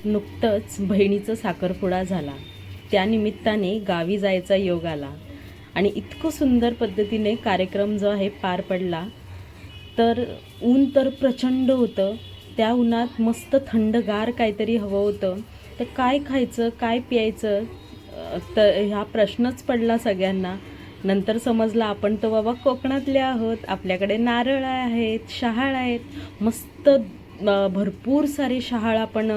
नुकतंच बहिणीचा साखरपुडा झाला. त्यानिमित्ताने गावी जायचा योग आला आणि इतकं सुंदर पद्धतीने कार्यक्रम जो आहे पार पडला. तर ऊन तर प्रचंड होतं. त्या उन्हात मस्त थंडगार काहीतरी हवं होतं. तर काय खायचं, काय प्यायचं, तर हा प्रश्नच पडला सगळ्यांना. नंतर समजलं आपण तर बाबा कोकणातले आहोत, आपल्याकडे नारळ आहेत, शहाळ आहेत. मस्त भरपूर सारे शहाळ आपण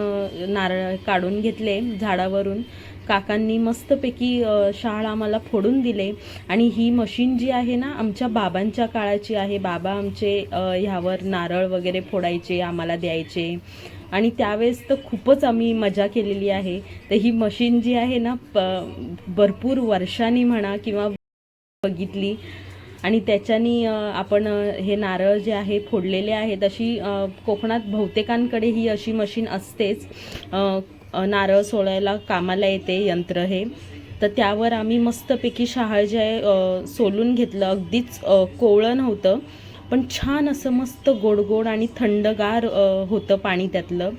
नारळ काढून घेतले झाडावरून. काकांनी मस्तपैकी शहाळ आम्हाला फोडून दिले. आणि ही मशीन जी आहे ना, आमच्या बाबांच्या काळाची आहे. बाबा आमचे ह्यावर नारळ वगैरे फोडायचे, आम्हाला द्यायचे. आणि त्यावेळेस तर खूपच आम्ही मजा केलेली आहे. तर ही मशीन जी आहे ना, भरपूर वर्षांनी म्हणा किंवा बघितली. आणि त्याच्यानी आपण हे नारळ जे आहे फोडलेले आहेत. अशी कोकणात बहुतेकांकडे ही अशी मशीन असतेच. नारळ सोलायला कामाला येते यंत्र हे. तर त्यावर आम्ही मस्तपैकी शहाळ जे आहे सोलून घेतलं. अगदीच कोवळं नव्हतं, पण छान असं मस्त गोड आणि थंडगार होतं पाणी त्यातलं.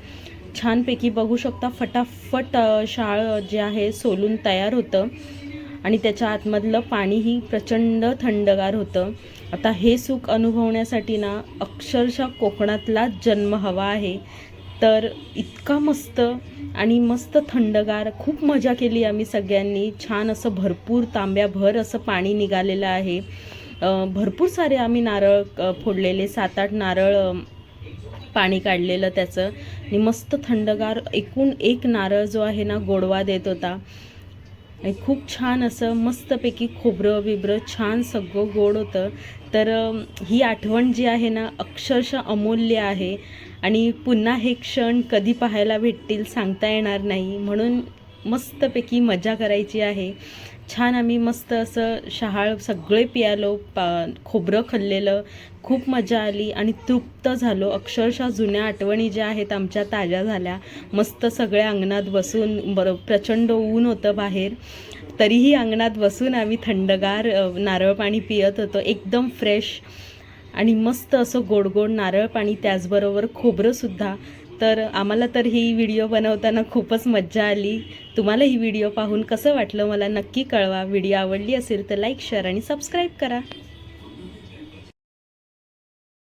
छानपैकी बघू शकता फटाफट शहाळ जे आहे सोलून तयार होतं आणि त्याच्या आतमधलं पाणीही प्रचंड थंडगार होतं. आता हे सुख अनुभवण्यासाठी ना अक्षरशः कोकणातलाच जन्म हवा आहे. तर इतका मस्त आणि मस्त थंडगार, खूप मजा केली आम्ही सगळ्यांनी. छान असं भरपूर तांब्याभर असं पाणी निघालेलं आहे. भरपूर सारे आम्ही नारळ फोडलेले, 7-8 नारळ पाणी काढलेलं त्याचं. आणि मस्त थंडगार एकूण एक नारळ जो आहे ना गोडवा देत होता. आणि खूप छान असं मस्तपैकी खोबरं बिबरं छान सगळं गोड होतं. तर ही आठवण जी आहे ना अक्षरशः अमूल्य आहे. आणि पुन्हा हे क्षण कधी पाहायला भेटतील सांगता येणार नाही. म्हणून मस्तपैकी मजा करायची आहे. छान आम्ही मस्त असं शहाळ सगळे पियालो, खोबरं खाल्लेलं, खूप मजा आली आणि तृप्त झालो. अक्षरशः जुन्या आठवणी ज्या आहेत आमच्या ताज्या झाल्या. मस्त सगळ्या अंगणात बसून, प्रचंड ऊन होतं बाहेर, तरीही अंगणात बसून आम्ही थंडगार नारळ पाणी पियत होतो. एकदम फ्रेश आणि मस्त असं गोड नारळ पाणी, त्याचबरोबर खोबरंसुद्धा. तर आम्हाला तर ही व्हिडिओ बनवताना खूपच मज्जा आली. तुम्हाला ही व्हिडिओ पाहून कसं वाटलं मला नक्की कळवा. व्हिडिओ आवडली असेल तर लाईक, शेअर आणि सबस्क्राईब करा.